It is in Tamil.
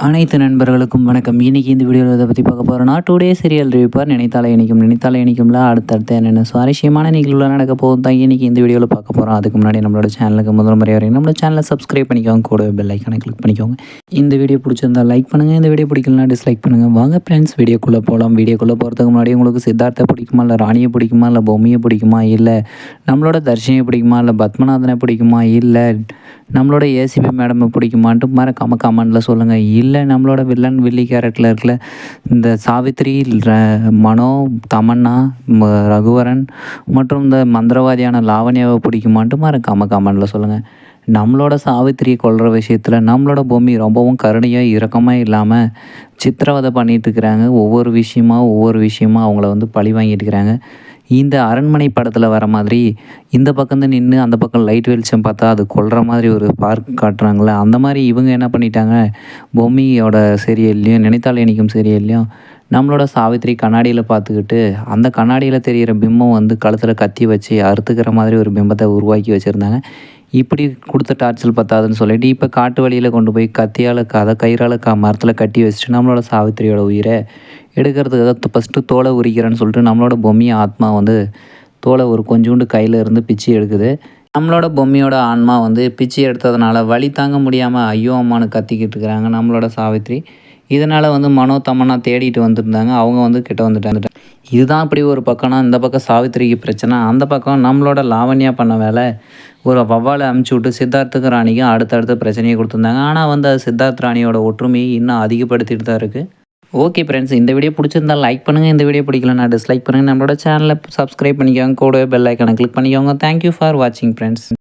அனைத்து நண்பர்களுக்கும் வணக்கம். இன்றைக்கி இந்த வீடியோவில் இதை பற்றி பார்க்க போகிறோன்னா டுடே சீரியல் ரிவ்யூ நினைத்தாலே இனிக்கும்ல அடுத்தடுத்து என்னென்ன சுவாரஸ்யமான நிகழ்வுலாம் நடக்க போகும் தான் இன்றைக்கி இந்த வீடியோவில் பார்க்க போகிறோம். அதுக்கு முன்னாடி நம்மளோட சேனலுக்கு முதல் முறை வரைக்கும் நம்மளோட சேனலை சப்ஸ்கிரைப் பண்ணிக்கோங்க, கூட பெல் ஐக்கானை கிளிக் பண்ணிக்கோங்க. இந்த வீடியோ பிடிச்சிருந்தால் லைக் பண்ணுங்கள், இந்த வீடியோ பிடிக்கலனா டிஸ்லைக் பண்ணுங்கள். வாங்க ஃப்ரெண்ட்ஸ், வீடியோக்குள்ளே போகலாம். வீடியோக்குள்ளே போகிறதுக்கு முன்னாடி உங்களுக்கு சித்தார்த்தை பிடிக்குமா, இல்லை ராணியை பிடிக்குமா, இல்லை பொம்மையை பிடிக்குமா, இல்லை நம்மளோட தர்ஷினியை பிடிக்குமா, இல்லை பத்மநாதனை பிடிக்குமா, இல்லை நம்மளோட ஏசிபி மேடமை பிடிக்குமான்ட்டு மறக்காமல் கமெண்டில் சொல்லுங்கள். இல்லை நம்மளோட வில்லி கேரக்டரில் இருக்கல இந்த சாவித்ரி, மனோ, தமன்னா, ரகுவரன் மற்றும் இந்த மந்திரவாதியான லாவண்யாவை பிடிக்குமான்ட்டு மறக்காமல் கமெண்டில் சொல்லுங்கள். நம்மளோட சாவித்திரியை கொள்கிற விஷயத்தில் நம்மளோட பொம்மி ரொம்பவும் கருணையாக இரக்கமாக இல்லாமல் சித்திரவதை பண்ணிகிட்ருக்குறாங்க. ஒவ்வொரு விஷயமா அவங்கள பழி வாங்கிட்டு இருக்கிறாங்க. இந்த அரண்மனை படத்தில் வர மாதிரி இந்த பக்கம் தான் நின்று அந்த பக்கம் லைட் வெளிச்சம் பார்த்தா அது கொல்ற மாதிரி ஒரு பார்க் காட்டுறாங்களே, அந்த மாதிரி இவங்க என்ன பண்ணிட்டாங்க, பொம்மியோட சீரியல்லையும் நினைத்தாலே இனிக்கும் சீரியல்லையும் நம்மளோட சாவித்திரி கண்ணாடியில் பார்த்துக்கிட்டு அந்த கண்ணாடியில் தெரிகிற பிம்பம் கழுத்தில் கத்தி வச்சு அறுத்துக்கிற மாதிரி ஒரு பிம்பத்தை உருவாக்கி வச்சுருந்தாங்க. இப்படி கொடுத்த டார்ச்சல் பத்தாதுன்னு சொல்லிட்டு இப்போ காட்டு வழியில் கொண்டு போய் கத்தியால் கயிறால் மரத்தில் கட்டி வச்சுட்டு நம்மளோட சாவித்திரியோட உயிரை எடுக்கிறதுக்காக ஃபஸ்ட்டு தோலை உரிக்கிறேன்னு சொல்லிட்டு நம்மளோட பொம்மி ஆத்மா தோலை ஒரு கொஞ்சோண்டு கையில் இருந்து பிச்சு எடுக்குது. நம்மளோட பொம்மியோட ஆன்மா பிச்சு எடுத்ததுனால வலி தாங்க முடியாமல் ஐயோ அம்மானு கத்திக்கிட்டு இருக்கிறாங்க நம்மளோட சாவித்ரி. இதனால் மனோ தமன்னா தேடிட்டு வந்திருந்தாங்க. அவங்க கிட்ட வந்துட்டாங்க. இதுதான் இப்படி ஒரு பக்கம்னா, இந்த பக்கம் சாவித்திரிக்கு பிரச்சனை, அந்த பக்கம் நம்மளோட லாவண்யா பண்ண வேலை ஒரு வவ்வாலை அமுச்சு விட்டு சித்தார்த்துக்கு ராணிக்கும் அடுத்தடுத்த பிரச்சனையை கொடுத்துருந்தாங்க. ஆனால் அது சித்தார்த் ராணியோட ஒற்றுமையை இன்னும் அதிகப்படுத்திட்டு தான் இருக்குது. ஓகே ஃப்ரெண்ட்ஸ், இந்த வீடியோ பிடிச்சிருந்தால் லைக் பண்ணுங்கள், இந்த வீடியோ பிடிக்கலனா டிஸ்லைக் பண்ணுங்கள். நம்மளோட சேனலை சப்ஸ்கிரைப் பண்ணிக்கோங்க, கூட பெல் ஐக்கானை கிளிக் பண்ணிக்கோங்க. தேங்க்யூ ஃபார் வாட்சிங் ஃப்ரெண்ட்ஸ்.